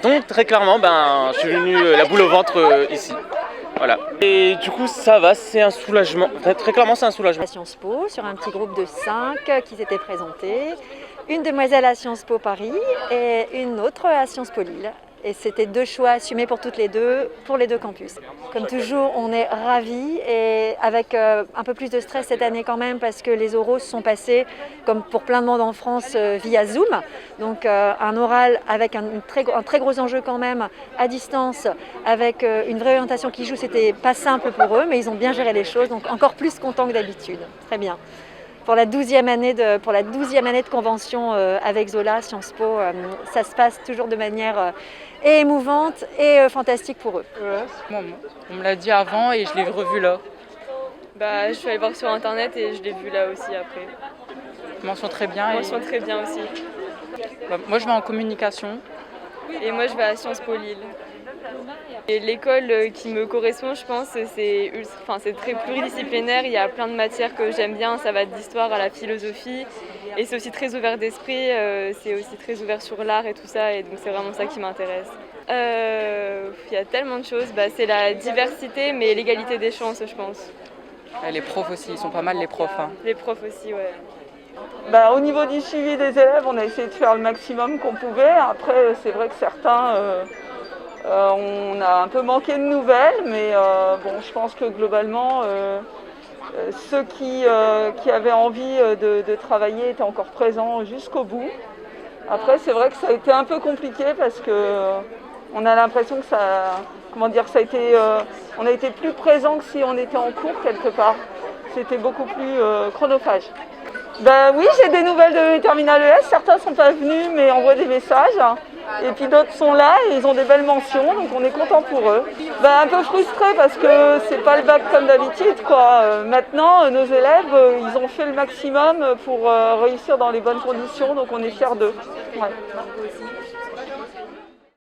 Donc très clairement, je suis venu la boule au ventre ici. Voilà. Et du coup, ça va, c'est un soulagement. Très clairement, c'est un soulagement. À Sciences Po, sur un petit groupe de 5 qui s'étaient présentés. Une demoiselle à Sciences Po Paris et une autre à Sciences Po Lille. Et c'était 2 choix assumés pour toutes les deux, pour les 2 campus. Comme toujours, on est ravis et avec un peu plus de stress cette année quand même parce que les oraux se sont passés, comme pour plein de monde en France, via Zoom. Donc un oral avec un très gros enjeu quand même à distance, avec une vraie orientation qui joue, c'était pas simple pour eux, mais ils ont bien géré les choses, donc encore plus contents que d'habitude. Très bien. Pour la 12e année de convention avec Zola, Sciences Po, ça se passe toujours de manière et émouvante et fantastique pour eux. On me l'a dit avant et je l'ai revu là. Je suis allée voir sur internet et je l'ai vu là aussi après. Mention très bien. Mention très bien aussi. Moi je vais en communication. Et moi je vais à Sciences Po Lille. Et l'école qui me correspond, je pense, c'est très pluridisciplinaire. Il y a plein de matières que j'aime bien, ça va de l'histoire à la philosophie. Et c'est aussi très ouvert d'esprit, c'est aussi très ouvert sur l'art et tout ça. Et donc c'est vraiment ça qui m'intéresse. Il y a tellement de choses. C'est la diversité, mais l'égalité des chances, je pense. Et les profs aussi, ils sont pas mal les profs. Hein. Les profs aussi, ouais. Au niveau du suivi des élèves, on a essayé de faire le maximum qu'on pouvait. Après, c'est vrai que certains... on a un peu manqué de nouvelles, mais je pense que globalement, ceux qui avaient envie de travailler étaient encore présents jusqu'au bout. Après, c'est vrai que ça a été un peu compliqué parce que on a l'impression que on a été plus présent que si on était en cours quelque part. C'était beaucoup plus chronophage. Oui, j'ai des nouvelles de Terminal ES. Certains ne sont pas venus, mais envoient des messages. Et puis d'autres sont là et ils ont des belles mentions, donc on est content pour eux. Un peu frustré parce que c'est pas le bac comme d'habitude, quoi. Maintenant, nos élèves, ils ont fait le maximum pour réussir dans les bonnes conditions, donc on est fiers d'eux. Ouais.